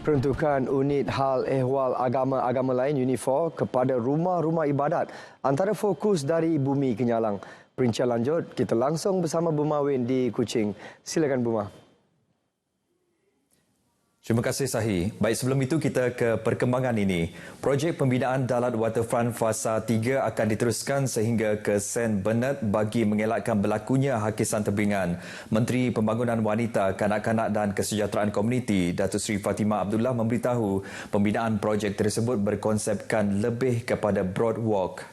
Peruntukan unit hal ehwal agama-agama lain UNIFOR kepada rumah-rumah ibadat antara fokus dari Bumi Kenyalang. Perincian lanjut, kita langsung bersama Buma Win di Kuching. Silakan Buma. Terima kasih Sahi. Baik, sebelum itu kita ke perkembangan ini. Projek pembinaan Dalat Waterfront Fasa 3 akan diteruskan sehingga ke St. Bernard bagi mengelakkan berlakunya hakisan tebingan. Menteri Pembangunan Wanita, Kanak-kanak dan Kesejahteraan Komuniti, Datuk Seri Fatimah Abdullah memberitahu pembinaan projek tersebut berkonsepkan lebih kepada broad walk.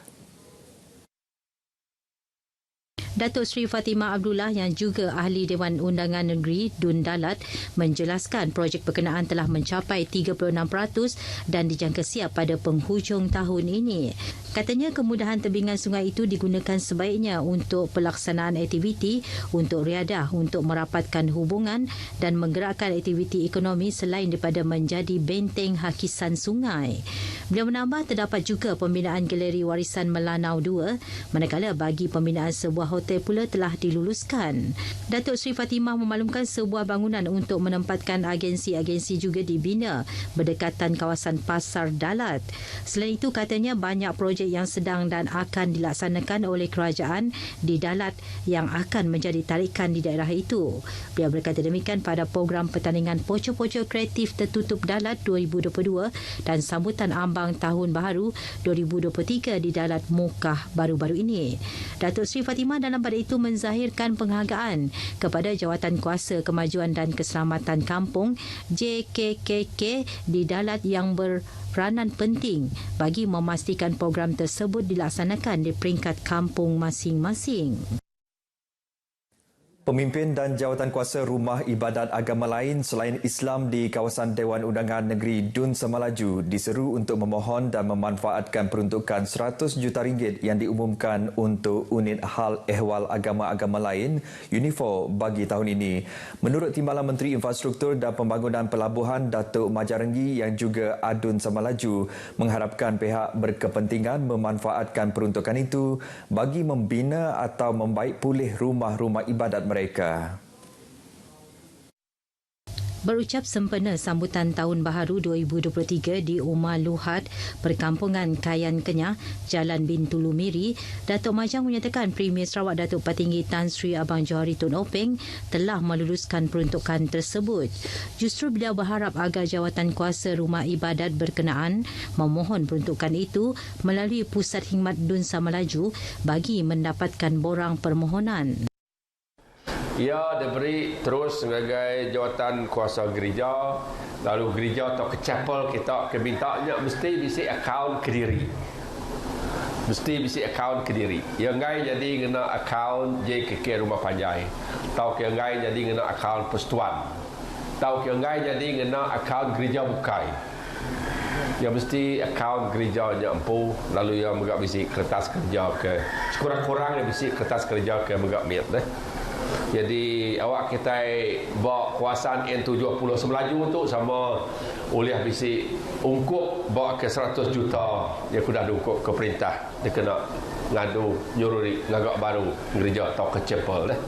Datuk Seri Fatimah Abdullah yang juga Ahli Dewan Undangan Negeri Dun Dalat menjelaskan projek berkenaan telah mencapai 36% dan dijangka siap pada penghujung tahun ini. Katanya kemudahan tebingan sungai itu digunakan sebaiknya untuk pelaksanaan aktiviti untuk riadah untuk merapatkan hubungan dan menggerakkan aktiviti ekonomi selain daripada menjadi benteng hakisan sungai. Beliau menambah terdapat juga pembinaan Galeri Warisan Melanau 2 manakala bagi pembinaan sebuah hotel pula telah diluluskan. Datuk Seri Fatimah memaklumkan sebuah bangunan untuk menempatkan agensi-agensi juga dibina berdekatan kawasan Pasar Dalat. Selain itu katanya banyak projek yang sedang dan akan dilaksanakan oleh kerajaan di Dalat yang akan menjadi tarikan di daerah itu. Beliau berkata demikian pada program pertandingan Poco-Poco Kreatif Tertutup Dalat 2022 dan sambutan ambang Tahun Baharu 2023 di Dalat Mukah baru-baru ini. Datuk Seri Fatimah dalam pada itu menzahirkan penghargaan kepada Jawatan Kuasa Kemajuan dan Keselamatan Kampung JKKK di Dalat yang peranan penting bagi memastikan program tersebut dilaksanakan di peringkat kampung masing-masing. Pemimpin dan jawatankuasa rumah ibadat agama lain selain Islam di kawasan Dewan Undangan Negeri Dun Semalaju diseru untuk memohon dan memanfaatkan peruntukan RM100 juta yang diumumkan untuk unit hal ehwal agama-agama lain UNIFOR bagi tahun ini. Menurut Timbalan Menteri Infrastruktur dan Pembangunan Pelabuhan Datuk Majarenggi yang juga Adun Semalaju mengharapkan pihak berkepentingan memanfaatkan peruntukan itu bagi membina atau membaik pulih rumah-rumah ibadat mereka. Berucap sempena sambutan Tahun Baharu 2023 di Umar Luhat, Perkampungan Kayan Kenyah, Jalan Bintulu Miri, Datuk Majang menyatakan Premier Sarawak Datuk Patinggi Tan Sri Abang Johari Tun Openg telah meluluskan peruntukan tersebut. Justru beliau berharap agar jawatan kuasa rumah ibadat berkenaan memohon peruntukan itu melalui Pusat Khidmat Dun Semalaju bagi mendapatkan borang permohonan. Ia diberi terus sebagai jawatan kuasa gereja, lalu gereja atau ke chapel kita kebintanya mesti bisi akaun Kediri. Mesti bisi akaun Kediri. Yang ngai jadi kena akaun JKK Rumah Panjai. Tau yang ngai jadi kena akaun Persatuan. Tau yang ngai jadi kena akaun Gereja Bukai. Yang mesti akaun gereja je empu, lalu yang megak bisi kertas kerja ke sekurang-kurangnya bisi kertas kerja ke megak miat deh. Jadi awak kita bawa kuasaan N70 Semelaju tu sama oleh bisi ungkup bawa ke 100 juta dia sudah diungkup ke perintah dia kena ngadu nyururi ngagak baru gereja atau ke chapel deh.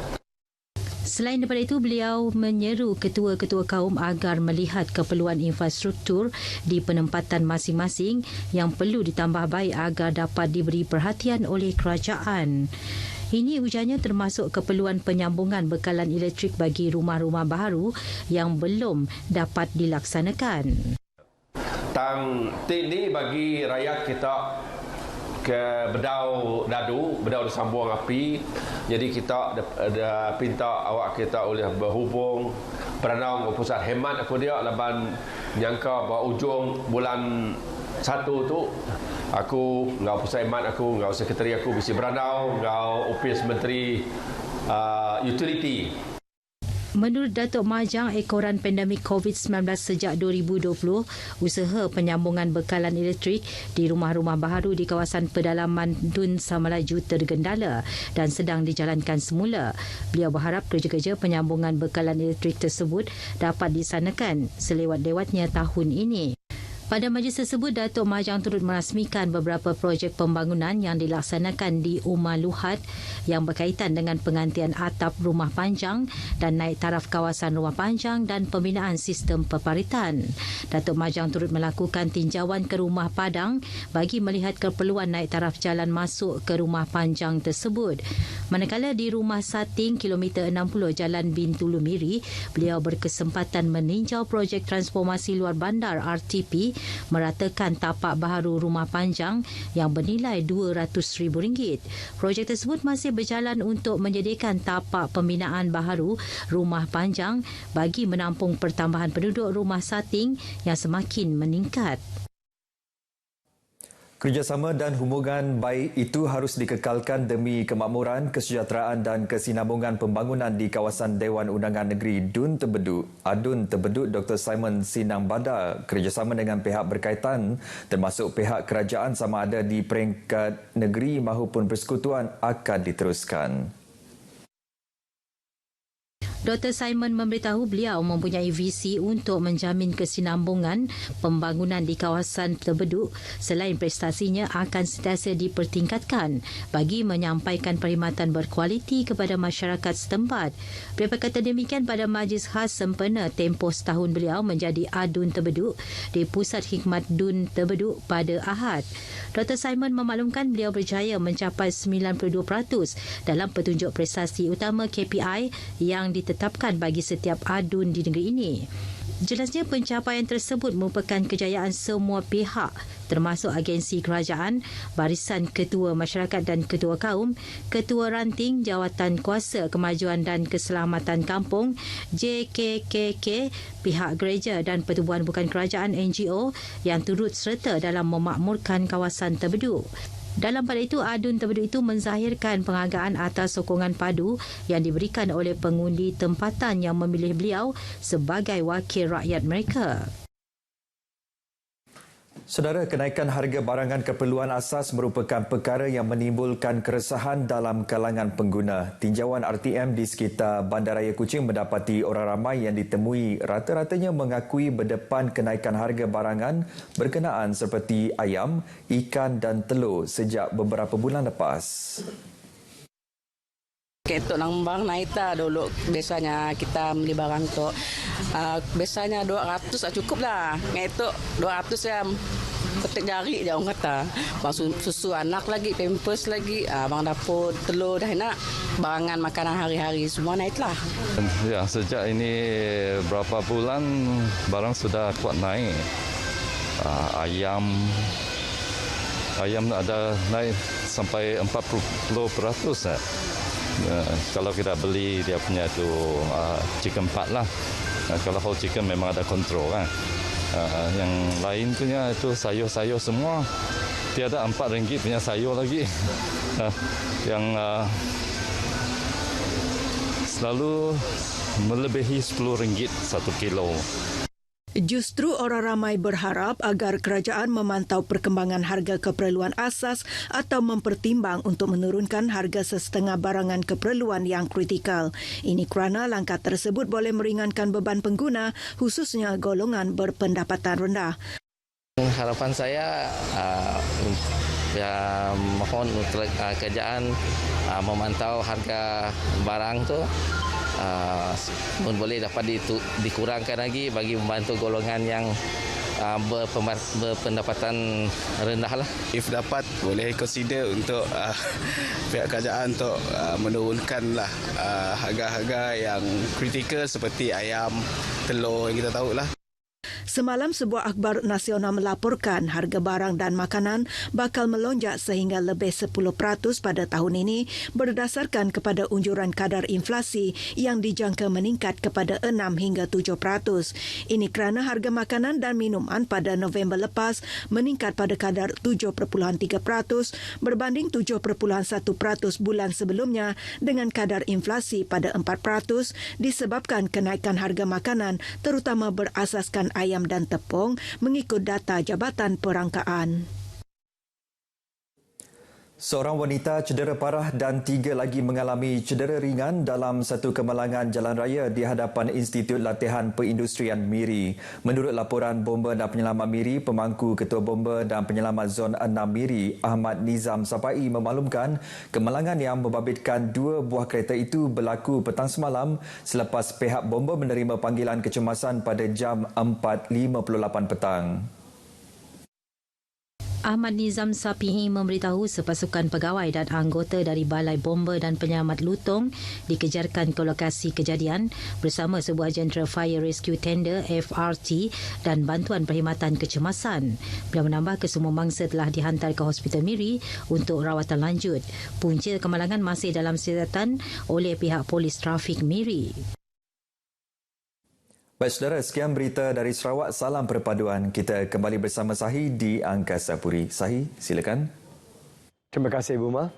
Selain daripada itu, beliau menyeru ketua-ketua kaum agar melihat keperluan infrastruktur di penempatan masing-masing yang perlu ditambah baik agar dapat diberi perhatian oleh kerajaan. Ini ujarnya termasuk keperluan penyambungan bekalan elektrik bagi rumah-rumah baharu yang belum dapat dilaksanakan. Tang ini bagi rakyat kita ke bedau sambung api. Jadi kita ada pinta awak kita oleh berhubung beranau ke pusat hemat aku dia laban nyangka bahawa ujung bulan 1 tu aku ngau pusat hemat aku ngau sekretari aku bisi beranau ngau ofis menteri utility. Menurut Datuk Majang, ekoran pandemik COVID-19 sejak 2020, usaha penyambungan bekalan elektrik di rumah-rumah baharu di kawasan pedalaman Dun Semalaju tergendala dan sedang dijalankan semula. Beliau berharap kerja-kerja penyambungan bekalan elektrik tersebut dapat disanakan selewat-lewatnya tahun ini. Pada majlis tersebut, Datuk Majang turut merasmikan beberapa projek pembangunan yang dilaksanakan di Umar Luhat yang berkaitan dengan penggantian atap rumah panjang dan naik taraf kawasan rumah panjang dan pembinaan sistem peparitan. Datuk Majang turut melakukan tinjauan ke rumah padang bagi melihat keperluan naik taraf jalan masuk ke rumah panjang tersebut. Manakala di Rumah Sating, kilometer 60 Jalan Bintulu Miri, beliau berkesempatan meninjau projek transformasi luar bandar RTP meratakan tapak baharu rumah panjang yang bernilai RM200,000. Projek tersebut masih berjalan untuk menyediakan tapak pembinaan baharu rumah panjang bagi menampung pertambahan penduduk Rumah Sating yang semakin meningkat. Kerjasama dan hubungan baik itu harus dikekalkan demi kemakmuran, kesejahteraan dan kesinambungan pembangunan di kawasan Dewan Undangan Negeri Dun Terbedut. Adun Terbedut Dr. Simon Sinang Bada kerjasama dengan pihak berkaitan termasuk pihak kerajaan sama ada di peringkat negeri maupun persekutuan akan diteruskan. Dr. Simon memberitahu beliau mempunyai visi untuk menjamin kesinambungan pembangunan di kawasan Terbedut selain prestasinya akan sentiasa dipertingkatkan bagi menyampaikan perkhidmatan berkualiti kepada masyarakat setempat. Beliau berkata demikian pada majlis khas sempena tempoh setahun beliau menjadi Adun Terbedut di Pusat Khidmat Dun Terbedut pada Ahad. Dr. Simon memaklumkan beliau berjaya mencapai 92% dalam petunjuk prestasi utama KPI yang ditetapkan bagi setiap adun di negeri ini. Jelasnya pencapaian tersebut merupakan kejayaan semua pihak termasuk agensi kerajaan, barisan ketua masyarakat dan ketua kaum, ketua ranting Jawatan Kuasa Kemajuan dan Keselamatan Kampung JKKK, pihak gereja dan pertubuhan bukan kerajaan NGO yang turut serta dalam memakmurkan kawasan Terbedut. Dalam pada itu, Adun Terbedut itu menzahirkan penghargaan atas sokongan padu yang diberikan oleh pengundi tempatan yang memilih beliau sebagai wakil rakyat mereka. Saudara, kenaikan harga barangan keperluan asas merupakan perkara yang menimbulkan keresahan dalam kalangan pengguna. Tinjauan RTM di sekitar Bandaraya Kuching mendapati orang ramai yang ditemui rata-ratanya mengakui berdepan kenaikan harga barangan berkenaan seperti ayam, ikan dan telur sejak beberapa bulan lepas. Ketuk nambang naik tak dulu. Biasanya kita beli barang tu biasanya 200 cukup lah. Ketuk 200 ya. Ketik jari je orang kata. Susu anak lagi, pampers lagi, abang dapur, telur dah nak. Barangan makanan hari-hari semua naik lah. Ya, sejak ini berapa bulan barang sudah kuat naik. Ayam ada naik sampai 40%. Kalau kita beli dia punya tu chicken part lah. Kalau whole chicken memang ada kontrol kan. Yang lain punya itu sayur-sayur semua tiada RM4 punya sayur lagi. Yang selalu melebihi RM10 1 kilo. Justru orang ramai berharap agar kerajaan memantau perkembangan harga keperluan asas atau mempertimbang untuk menurunkan harga sesetengah barangan keperluan yang kritikal. Ini kerana langkah tersebut boleh meringankan beban pengguna, khususnya golongan berpendapatan rendah. Harapan saya mohon untuk kerajaan memantau harga barang tu boleh dapat dikurangkan lagi bagi membantu golongan yang berpendapatan rendah lah. If dapat boleh consider untuk pihak kerajaan untuk menurunkanlah harga-harga yang kritikal seperti ayam, telur yang kita tahu lah. Semalam sebuah akhbar nasional melaporkan harga barang dan makanan bakal melonjak sehingga lebih 10% pada tahun ini berdasarkan kepada unjuran kadar inflasi yang dijangka meningkat kepada 6 hingga 7%. Ini kerana harga makanan dan minuman pada November lepas meningkat pada kadar 7.3% berbanding 7.1% bulan sebelumnya dengan kadar inflasi pada 4% disebabkan kenaikan harga makanan terutama berasaskan ayam dan tepung mengikut data Jabatan Perangkaan. Seorang wanita cedera parah dan 3 lagi mengalami cedera ringan dalam satu kemalangan jalan raya di hadapan Institut Latihan Perindustrian Miri. Menurut laporan Bomba dan Penyelamat Miri, pemangku Ketua Bomba dan Penyelamat Zon 6 Miri, Ahmad Nizam Sapai memaklumkan kemalangan yang membabitkan 2 buah kereta itu berlaku petang semalam selepas pihak bomba menerima panggilan kecemasan pada jam 4.58 petang. Ahmad Nizam Sapi'i memberitahu sepasukan pegawai dan anggota dari Balai Bomba dan Penyelamat Lutong dikejarkan ke lokasi kejadian bersama sebuah jentera Fire Rescue Tender FRT dan bantuan perkhidmatan kecemasan. Beliau menambah kesemua mangsa telah dihantar ke Hospital Miri untuk rawatan lanjut. Punca kemalangan masih dalam siasatan oleh pihak Polis Trafik Miri. Baik saudara, sekian berita dari Sarawak. Salam perpaduan. Kita kembali bersama Sahi di Angkasa Puri. Sahi, silakan. Terima kasih, Buma.